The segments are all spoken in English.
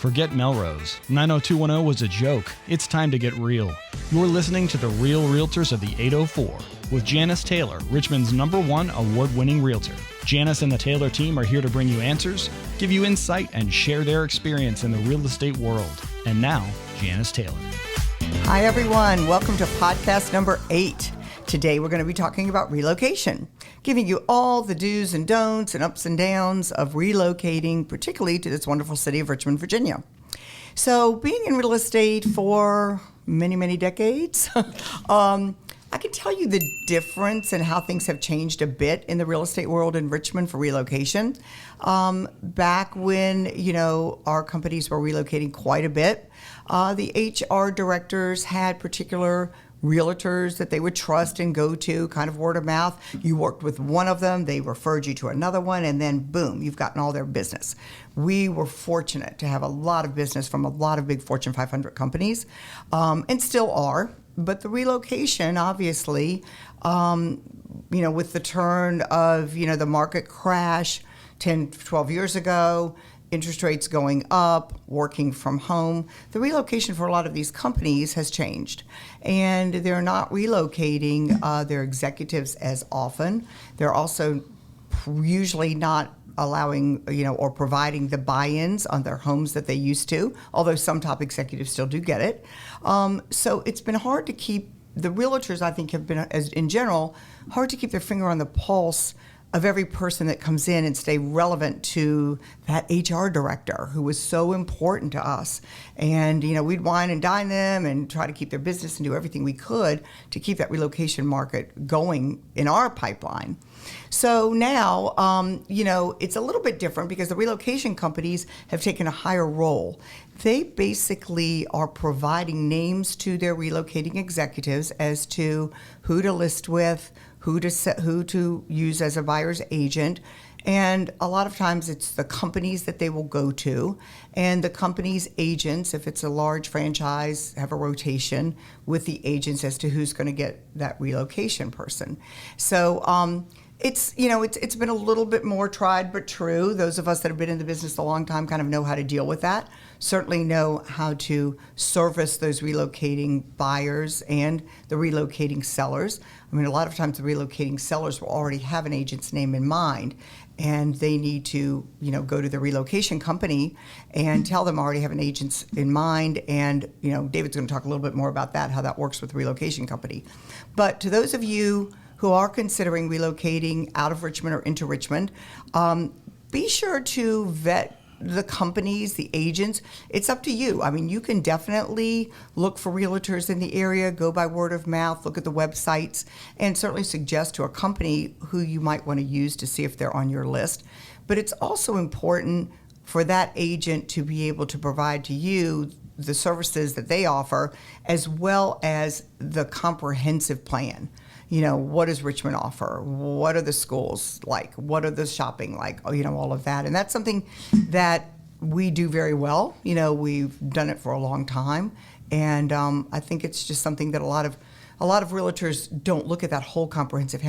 Forget Melrose. 90210 was a joke. It's time to get real. You're listening to The Real Realtors of the 804 with Janice Taylor, Richmond's #1 award-winning realtor. Janice and the Taylor team are here to bring you answers, give you insight, and share their experience in the real estate world. And now, Janice Taylor. Hi, everyone. Welcome to podcast number 8. Today, we're going to be talking about relocation, giving you all the do's and don'ts and ups and downs of relocating, particularly to this wonderful city of Richmond, Virginia. So being in real estate for many, many decades, I can tell you the difference and how things have changed a bit in the real estate world in Richmond for relocation. Back when, our companies were relocating quite a bit, the HR directors had particular realtors that they would trust and go to, kind of word of mouth. You worked with one of them, they referred you to another one, and then boom, you've gotten all their business. We were fortunate to have a lot of business from a lot of big Fortune 500 companies, and still are. But the relocation, obviously, with the turn of, the market crash 10, 12 years ago, interest rates going up, working from home, the relocation for a lot of these companies has changed. And they're not relocating their executives as often. They're also usually not allowing, or providing the buy-ins on their homes that they used to, although some top executives still do get it. So it's been hard to keep, the realtors, I think, have been, as in general, hard to keep their finger on the pulse of every person that comes in and stay relevant to that HR director who was so important to us. And, we'd wine and dine them and try to keep their business and do everything we could to keep that relocation market going in our pipeline. So now, it's a little bit different because the relocation companies have taken a higher role. They basically are providing names to their relocating executives as to who to list with, who to use as a buyer's agent. And a lot of times it's the companies that they will go to, and the company's agents, if it's a large franchise, have a rotation with the agents as to who's going to get that relocation person. So it's been a little bit more tried but true. Those of us that have been in the business a long time kind of know how to deal with that, certainly know how to service those relocating buyers and the relocating sellers. I mean, a lot of times the relocating sellers will already have an agent's name in mind, and they need to, go to the relocation company and tell them I already have an agent in mind. And, David's going to talk a little bit more about that, how that works with the relocation company. But to those of you who are considering relocating out of Richmond or into Richmond, be sure to vet the companies, the agents. It's up to you. I mean, you can definitely look for realtors in the area, go by word of mouth, look at the websites, and certainly suggest to a company who you might want to use to see if they're on your list. But it's also important for that agent to be able to provide to you the services that they offer, as well as the comprehensive plan. What does Richmond offer? What are the schools like? What are the shopping like? All of that. And that's something that we do very well. We've done it for a long time. And I think it's just something that a lot of realtors don't look at that whole comprehensive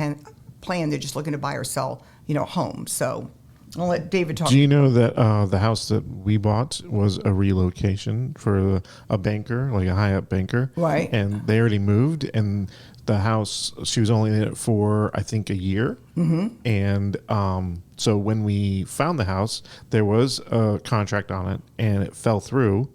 plan. They're just looking to buy or sell, a home. So I'll let David talk. Do you know that the house that we bought was a relocation for a banker, like a high-up banker? Right. And they already moved, and the house, she was only in it for, I think, a year. Mm-hmm. And so when we found the house, there was a contract on it, and it fell through.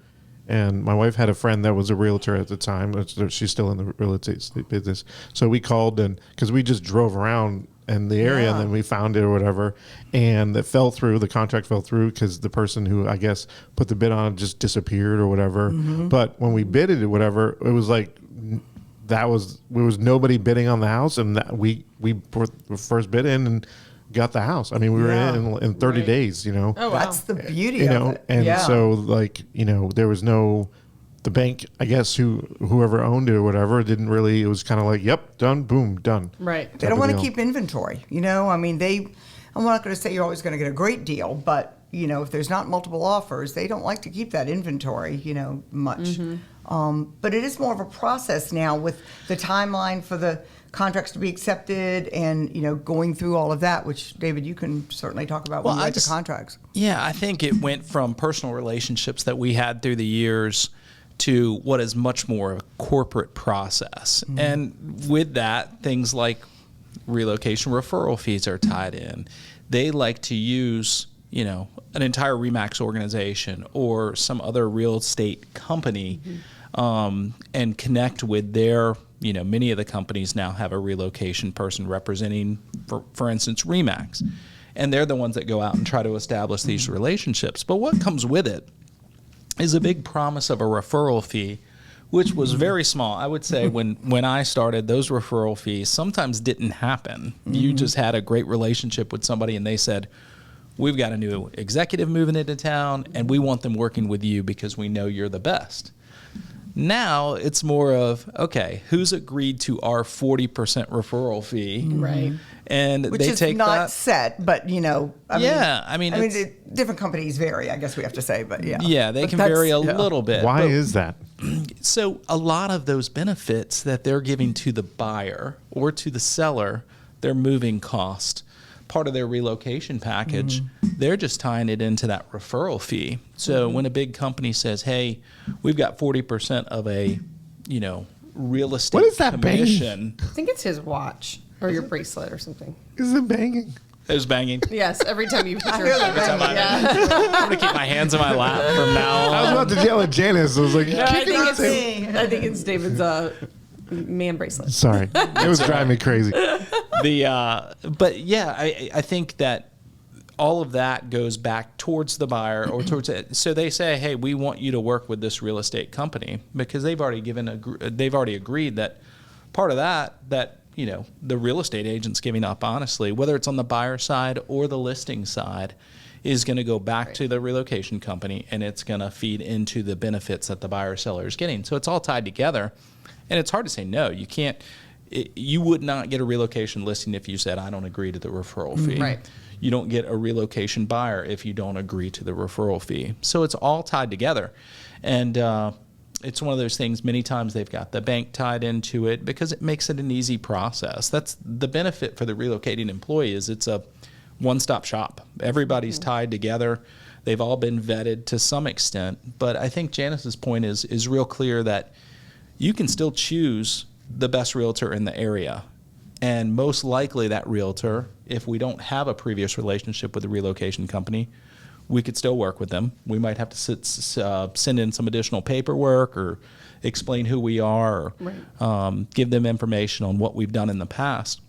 And my wife had a friend that was a realtor at the time. She's still in the real estate business. So we called, and because we just drove around in the area, and then we found it or whatever, and it fell through. The contract fell through because the person who, I guess, put the bid on it just disappeared or whatever. Mm-hmm. But when we bid it or whatever, it was like there was nobody bidding on the house, and that we first bid in and got the house. I mean, we were in 30 days, Oh, wow. That's the beauty of it. And so there was no, the bank, I guess, whoever owned it or whatever, didn't really, it was kind of like, yep, done, boom, done. Right. They don't want to keep inventory. I mean, I'm not going to say you're always going to get a great deal, but if there's not multiple offers, they don't like to keep that inventory, much. But it is more of a process now with the timeline for the contracts to be accepted and, going through all of that, which, David, you can certainly talk about when you write the contracts. Yeah, I think it went from personal relationships that we had through the years to what is much more of a corporate process. And with that, things like relocation referral fees are tied in. They like to use, an entire RE/MAX organization or some other real estate company and connect with their, many of the companies now have a relocation person representing, for instance, RE/MAX. And they're the ones that go out and try to establish these relationships. But what comes with it is a big promise of a referral fee, which was very small. I would say when I started, those referral fees sometimes didn't happen. You just had a great relationship with somebody and they said, we've got a new executive moving into town and we want them working with you because we know you're the best. Now it's more of, okay, who's agreed to our 40% referral fee? Right. And Which they is take not that. set, but, different companies vary, I guess we have to say, but yeah. Yeah, they But can that's- vary a yeah. little bit. Why but- is that? So a lot of those benefits that they're giving to the buyer or to the seller, their moving cost, part of their relocation package, they're just tying it into that referral fee. So when a big company says, hey, we've got 40% of a, real estate What is that commission. I think it's his watch or your bracelet or something. Is it banging? It was banging. Yes, every time you put your hear that finger banging. yeah. I'm going to keep my hands in my lap from now on. I was about to yell at Janice. I was like, I think off me. it's David's man bracelet. sorry. It was driving me crazy. But yeah, I think that all of that goes back towards the buyer or towards it. So they say, hey, we want you to work with this real estate company because they've already agreed that part of that the real estate agent's giving up, honestly, whether it's on the buyer side or the listing side, is going to go back to the relocation company and it's going to feed into the benefits that the buyer seller is getting. So it's all tied together, and it's hard to say no. You can't. You would not get a relocation listing if you said, I don't agree to the referral fee. Right. You don't get a relocation buyer if you don't agree to the referral fee. So it's all tied together. And it's one of those things, many times they've got the bank tied into it because it makes it an easy process. That's the benefit for the relocating employee is it's a one-stop shop. Everybody's tied together. They've all been vetted to some extent. But I think Janice's point is real clear that you can still choose the best realtor in the area. And most likely that realtor, if we don't have a previous relationship with the relocation company, we could still work with them. We might have to send in some additional paperwork or explain who we are or give them information on what we've done in the past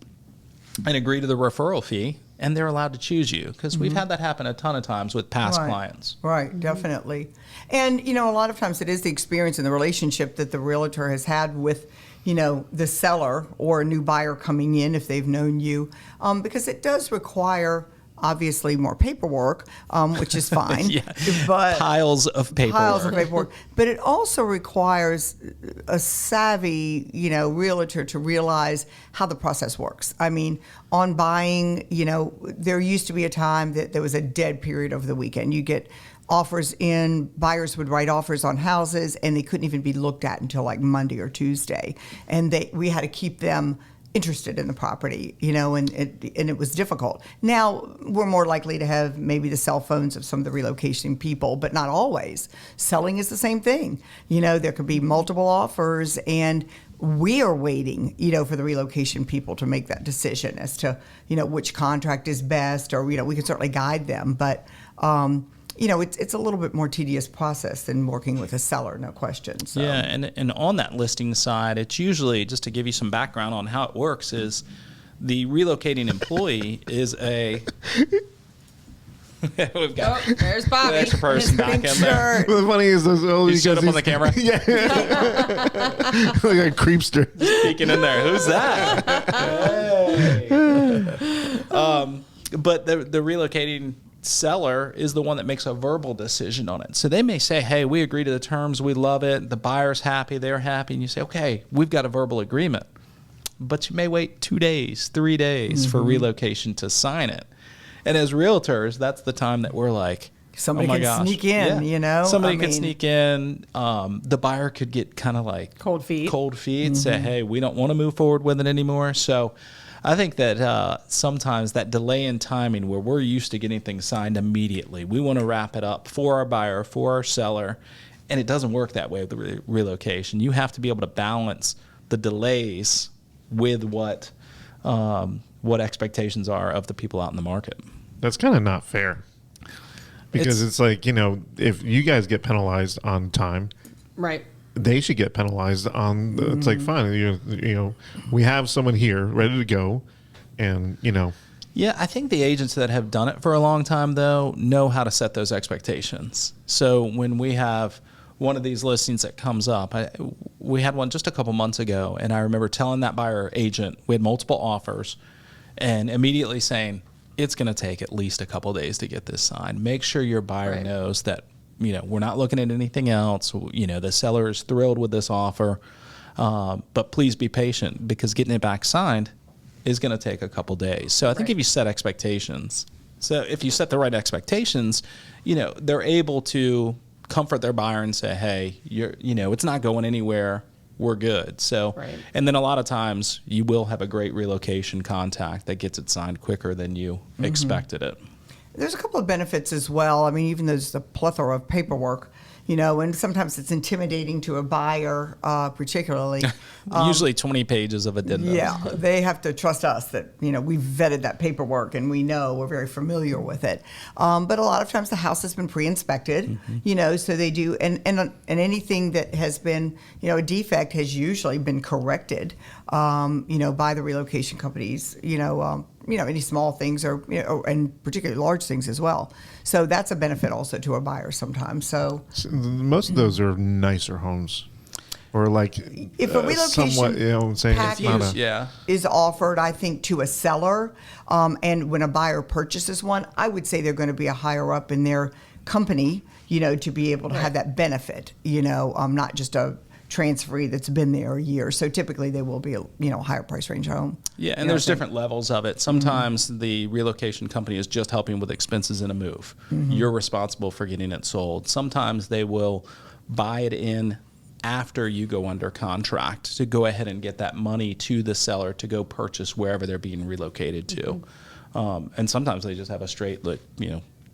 and agree to the referral fee, and they're allowed to choose you because we've had that happen a ton of times with past clients. Right, definitely. And, a lot of times it is the experience and the relationship that the realtor has had with, the seller or a new buyer coming in if they've known you, because it does require obviously more paperwork, which is fine. But piles of paperwork. But it also requires a savvy, realtor to realize how the process works. I mean, on buying, there used to be a time that there was a dead period over the weekend. You get offers in, buyers would write offers on houses, and they couldn't even be looked at until like Monday or Tuesday. And we had to keep them interested in the property, and it was difficult. Now we're more likely to have maybe the cell phones of some of the relocation people, but not always. Selling is the same thing. There could be multiple offers, and we are waiting, for the relocation people to make that decision as to, which contract is best, or, we can certainly guide them, but it's a little bit more tedious process than working with a seller, no question. So. Yeah, and on that listing side, it's usually, just to give you some background on how it works, is the relocating employee is a... We've got there's Bobby. an extra person back in there. The funny is, You showed up on the camera? Yeah. Like a creepster. Peeking in there. Who's that? Hey. But the relocating seller is the one that makes a verbal decision on it. So they may say, hey, we agree to the terms, we love it, the buyer's happy, they're happy, and you say, okay, we've got a verbal agreement. But you may wait 2 days, 3 days for relocation to sign it. And as realtors, that's the time that we're like, Somebody Oh my can gosh. sneak in, Yeah. you know? Somebody I could mean, sneak in. The buyer could get kind of like Cold feet. say, hey, we don't want to move forward with it anymore. So I think that sometimes that delay in timing where we're used to getting things signed immediately, we want to wrap it up for our buyer, for our seller, and it doesn't work that way with the relocation. You have to be able to balance the delays with what expectations are of the people out in the market. That's kind of not fair. Because it's like, if you guys get penalized on time, Right. they should get penalized on it's like, fine, we have someone here ready to go, and Yeah, I think the agents that have done it for a long time, though, know how to set those expectations. So when we have one of these listings that comes up, we had one just a couple months ago, and I remember telling that buyer agent, we had multiple offers, and immediately saying, it's going to take at least a couple of days to get this signed. Make sure your buyer Right. knows that, we're not looking at anything else. The seller is thrilled with this offer, but please be patient because getting it back signed is going to take a couple days. So I think if you set expectations, if you set the right expectations, they're able to comfort their buyer and say, hey, it's not going anywhere. We're good. So, Right. and then a lot of times you will have a great relocation contact that gets it signed quicker than you expected it. There's a couple of benefits as well. I mean, even though there's a plethora of paperwork, and sometimes it's intimidating to a buyer, particularly. Usually 20 pages of addendum. Yeah, they have to trust us that, we've vetted that paperwork and we know we're very familiar with it. But a lot of times the house has been pre-inspected, so they do, and anything that has been, a defect has usually been corrected, by the relocation companies, any small things or, and particularly large things as well. So that's a benefit also to a buyer sometimes. So most of those are nicer homes, or like if a relocation somewhat, I'm saying it's not package a. Yeah. is offered, I think, to a seller, and when a buyer purchases one, I would say they're going to be a higher up in their company, to be able to have that benefit, not just a transferee that's been there a year. So typically they will be a higher price range home. Yeah, and there's different levels of it. Sometimes the relocation company is just helping with expenses in a move. You're responsible for getting it sold. Sometimes they will buy it in after you go under contract to go ahead and get that money to the seller to go purchase wherever they're being relocated to. And sometimes they just have a straight,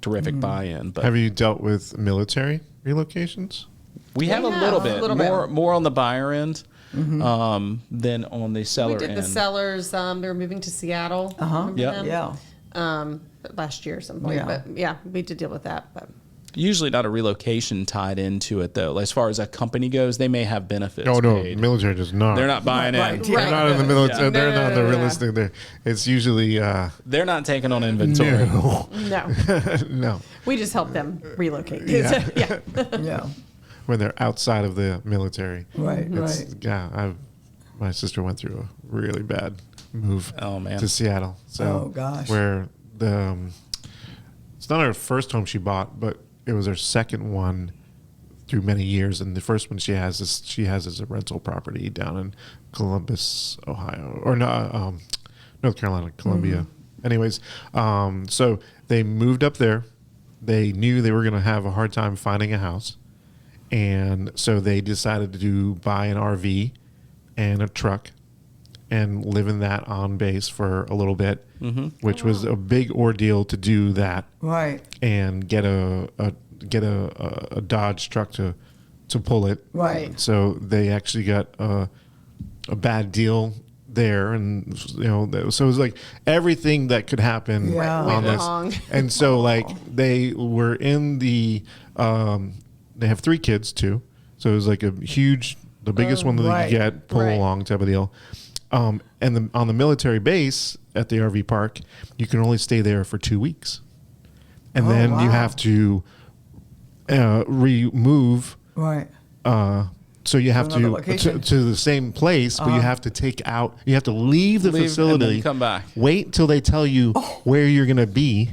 terrific buy-in. But Have you dealt with military relocations? we have a little bit, bit. more on the buyer end than on the seller We did end. the sellers. They were moving to Seattle. Remember Yep. them? Yeah. Last year or some point. Yeah. But yeah, we did deal with that. But Usually not a relocation tied into it, though. As far as a company goes, they may have benefits Oh no, paid. military does not. They're not buying Right. in. Yeah. They're not in the military. Yeah. They're not the No. realistic. It's usually They're not taking on inventory. no, no, no. we just helped them relocate. Yeah. yeah. Yeah. When they're outside of the military. Right. It's, Right. yeah, my sister went through a really bad move Oh, man. to Seattle. So Oh, gosh. where it's not her first home she bought, but it was her second one through many years. And the first one she has is a rental property down in Columbus, Ohio, or no, North Carolina, Columbia. Anyways, so they moved up there. They knew they were going to have a hard time finding a house. And so they decided to buy an RV and a truck and live in that on base for a little bit, which was a big ordeal to do that Right. and get a Dodge truck to pull it. Right. So they actually got a bad deal there, and so it was like everything that could happen Yeah. on Went this. wrong. And so like they were in the they have 3 kids too, so it was like a huge, the biggest one that right. you get, pull Right. along type of deal. And on the military base at the RV park, you can only stay there for 2 weeks, and Oh, then you wow. have to remove. Right. So you have Another to location. to the same place, but you have to you have to leave the Leave and facility, then come back. wait until they tell you where you're going to be,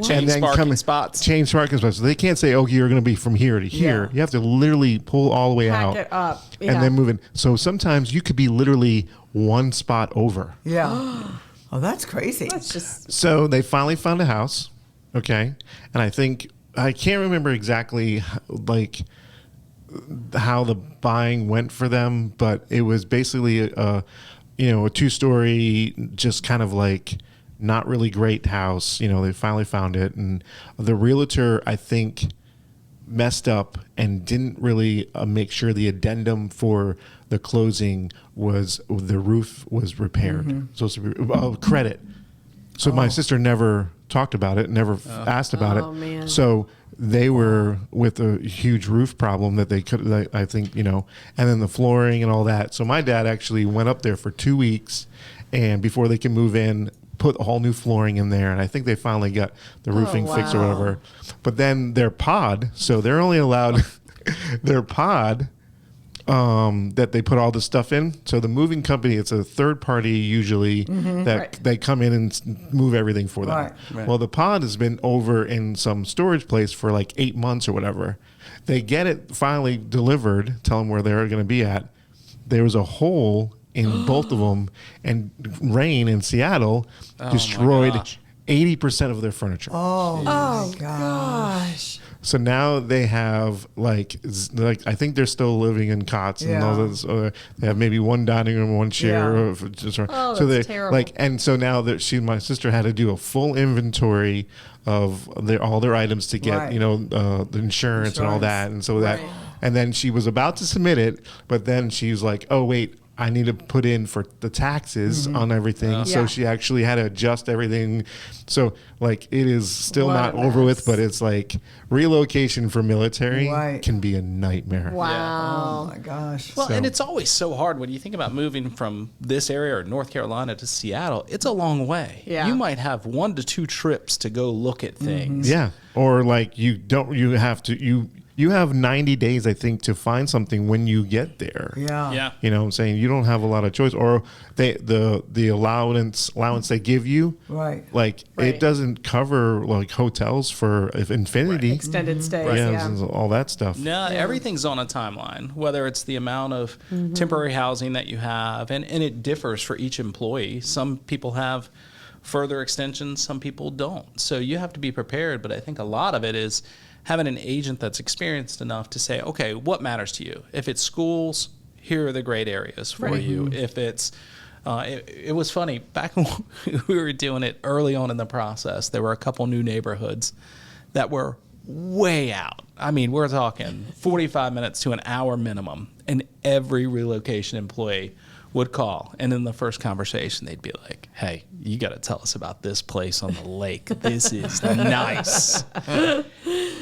Change parking spots. Change parking spots. So they can't say, "Okay, you're going to be from here to here." Yeah. You have to literally pull all the way Pack out it up. Yeah. and then move in. So sometimes you could be literally one spot over. Yeah. Oh, that's crazy. That's just So they finally found a house, okay, and I think I can't remember exactly like how the buying went for them, but it was basically a 2-story, just kind of like not really great house. They finally found it, and the realtor, I think, messed up and didn't really make sure the addendum for the closing was the roof was repaired. Supposed to be credit. So my sister never talked about it, never asked about Oh, it. man. So they were with a huge roof problem that they could, I think, and then the flooring and all that. So my dad actually went up there for 2 weeks, and before they can move in, put a whole new flooring in there. And I think they finally got the roofing fixed or wow. whatever. But then their pod, so they're only allowed their pod that they put all this stuff in. So the moving company, it's a third party usually that Right. they come in and move everything for them. Right. Well, the pod has been over in some storage place for like 8 months or whatever. They get it finally delivered, tell them where they're going to be at. There was a hole in both of them, and rain in Seattle destroyed gosh. 80% of their furniture. Oh, my Gosh. So now they have like I think they're still living in cots and all Yeah. this. They have maybe one dining room, one chair. Yeah. Oh, so that's they terrible. and so now that my sister had to do a full inventory of all their items to get Right. the insurance and all Insurance. that, and so that, Right. and then she was about to submit it, but then she was like, oh wait, I need to put in for the taxes on everything. So Yeah. she actually had to adjust everything. So like it is still What not a over with, mess. but it's like relocation for military Right. can be a nightmare. Oh, Wow. my gosh. Well, So- and it's always so hard when you think about moving from this area or North Carolina to Seattle. It's a long way. Yeah. You might have 1 to 2 trips to go look at things. Yeah. Or like you have 90 days, I think, to find something when you get there. Yeah. Yeah. You know what I'm saying? You don't have a lot of choice, or the allowance they give you, Right. like Right. it doesn't cover like hotels for Infinity, Extended stays. yeah, Yeah. all that stuff. No, everything's on a timeline, whether it's the amount of temporary housing that you have, and it differs for each employee. Some people have further extensions, some people don't. So you have to be prepared, but I think a lot of it is having an agent that's experienced enough to say, okay, what matters to you? If it's schools, here are the great areas for you. If it's it was funny, back when we were doing it early on in the process, there were a couple new neighborhoods that were way out. I mean, we're talking 45 minutes to an hour minimum, and every relocation employee would call, and in the first conversation they'd be like, hey, you got to tell us about this place on the lake. This is nice.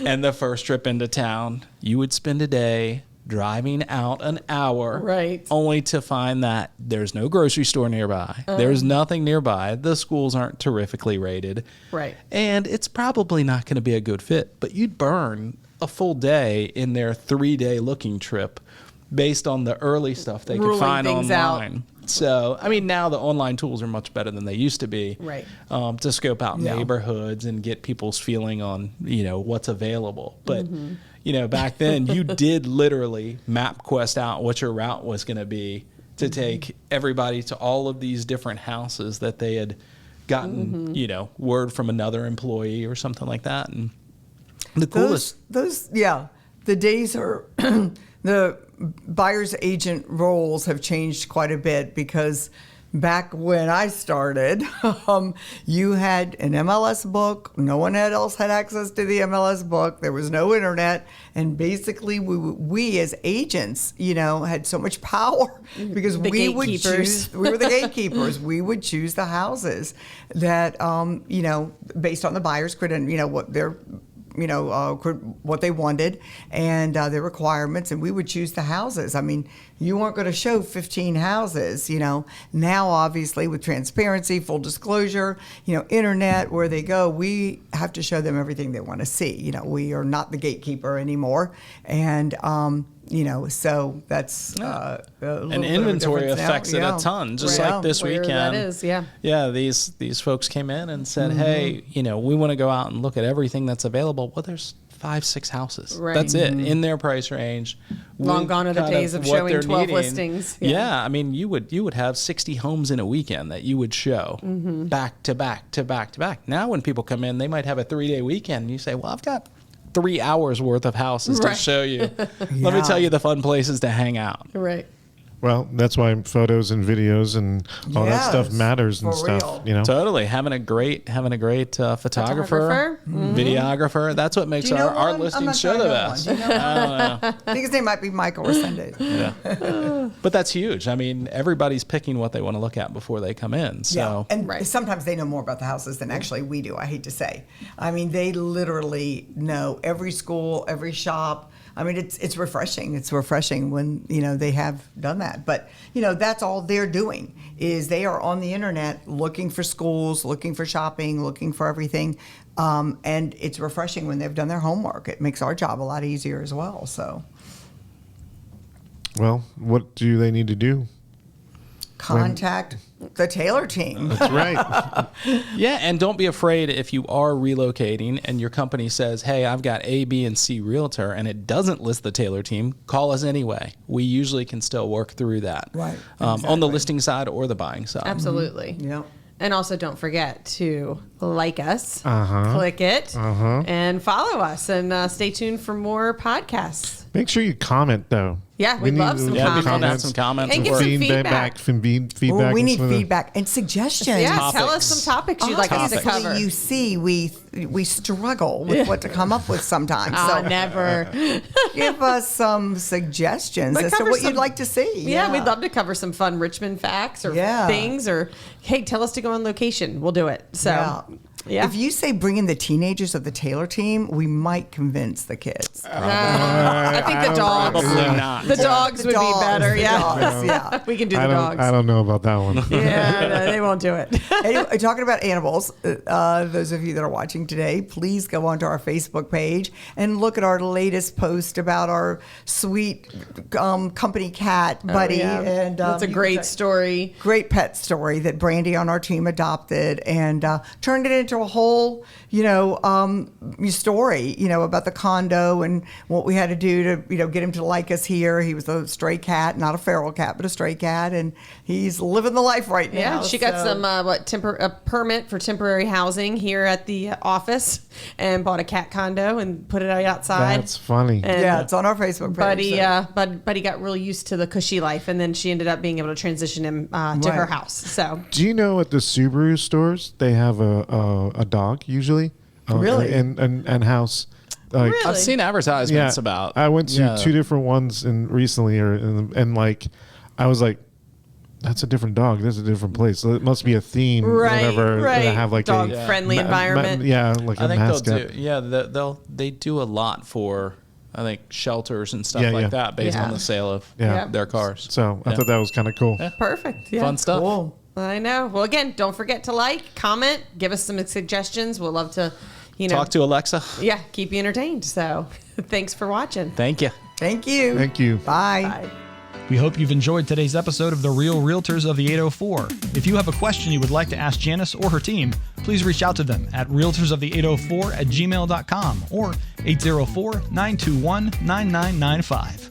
And the first trip into town, you would spend a day driving out an hour, Right. only to find that there's no grocery store nearby. There's nothing nearby. The schools aren't terrifically rated. Right. And it's probably not going to be a good fit, but you'd burn a full day in their 3-day looking trip based on the early stuff they could Ruling find things out. online. So, I mean, now the online tools are much better than they used to be. Right. To scope out Yeah. neighborhoods and get people's feeling on, what's available. But, Mm-hmm. back then you did literally MapQuest out what your route was going to be to Mm-hmm. take everybody to all of these different houses that they had gotten, Mm-hmm. word from another employee or something like that. And the coolest. The days are the buyer's agent roles have changed quite a bit, because back when I started, you had an MLS book. No one else had access to the MLS book. There was no internet, and basically we as agents, had so much power because The we would gatekeepers. choose. We were the gatekeepers. We would choose the houses that, based on the buyer's credit, what their what they wanted and their requirements, and we would choose the houses. I mean, you weren't going to show 15 houses, Now, obviously, with transparency, full disclosure, internet, where they go, we have to show them everything they want to see. We are not the gatekeeper anymore. And, so that's a little And bit of a inventory difference now. affects it a ton, just Right. like this Where weekend. that is, yeah. Yeah, these folks came in and said, hey, we want to go out and look at everything that's available. Well, there's 5-6 houses. Right. That's it, in their price range. Long with gone are the kind days of what showing they're 12 needing. listings. Yeah. Yeah. I mean, you would have 60 homes in a weekend that you would show back to back to back to back. Now when people come in, they might have a 3-day weekend, and you say, well, I've got 3 hours worth of houses to Right. show you. Let me Yeah. tell you the fun places to hang out. Right. Well, that's why photos and videos and all that stuff Yes, matters and for stuff. real. You know, Totally. Having a great photographer, Photographer? videographer. That's what makes Do you know our one? I'm listings not show sure I the know one. best. Do you know I think his name might be Michael Resendez. But that's huge. I mean, everybody's picking what they want to look at before they come in. So Yeah, and Right. sometimes they know more about the houses than actually we do. I hate to say. I mean, they literally know every school, every shop. I mean, it's refreshing. It's refreshing when they have done that. But that's all they're doing is they are on the internet looking for schools, looking for shopping, looking for everything. And it's refreshing when they've done their homework. It makes our job a lot easier as well. So well, what do they need to do? contact the Taylor team. That's right. yeah, and don't be afraid if you are relocating and your company says, "Hey, I've got A, B, and C realtor," and it doesn't list the Taylor team. Call us anyway. We usually can still work through that, Right, on the exactly. listing side or the buying side. Absolutely. Yep. And also, don't forget to like us, click it, and follow us, and stay tuned for more podcasts. Make sure you comment though. Yeah, we'd love some Yeah, it'd be fun to have comments. some comments. And and give some feedback. Ooh, we and need some of the- feedback and suggestions. Yeah, tell us Topics. some topics you'd like us to Obviously, cover. you see, we struggle with what to come up with sometimes. So Never. give us some suggestions But as to cover what some- you'd like to see. Yeah, we'd love to cover some fun Richmond facts or Yeah. things, or hey, tell us to go on location. We'll do it. So, yeah. If you say bring in the teenagers of the Taylor team, we might convince the kids. I think the dogs. Probably not. The dogs The would dogs, be better. the Yeah. dogs, yeah. We can do I the don't. dogs. I don't know about that one. Yeah, no, they won't do it. Anyway, talking about animals, those of you that are watching today, please go onto our Facebook page and look at our latest post about our sweet company cat, Buddy. Yeah. And That's a you can great check- story. Great pet story that Brandy on our team adopted and turned it into a whole, story, about the condo and what we had to do to, get him to like us here. He was a stray cat, not a feral cat, but a stray cat, and he's living the life right now. Yeah, she got so- some a permit for temporary housing here at the office, and bought a cat condo and put it outside. That's funny. And Yeah, it's on our Facebook page. Buddy, so- Buddy got real used to the cushy life, and then she ended up being able to transition him to her Right. house. So Do you know at the Subaru stores they have a dog usually? Really? And house. Like, Really? I've seen advertisements about. I went to yeah. two different ones recently, and like, I was like, that's a different dog. That's a different place. So it must be a theme, Right, whatever. right. To have like Dog a friendly environment. yeah, like I a think mascot. they'll do. Yeah, they do a lot for. I think shelters and stuff Yeah, like yeah. that based Yeah. on the sale of Yeah. their cars. So I Yeah. thought that was kind of cool. Yeah. perfect. Yeah. Fun stuff. Cool. I know. Well, again, don't forget to like, comment, give us some suggestions. We'll love to, Talk to Alexa. yeah, keep you entertained. So, thanks for watching. Thank you. Thank you. Thank you. Bye. Bye. We hope you've enjoyed today's episode of The Real Realtors of the 804. If you have a question you would like to ask Janice or her team, please reach out to them at realtorsofthe804@gmail.com or 804-921-9995.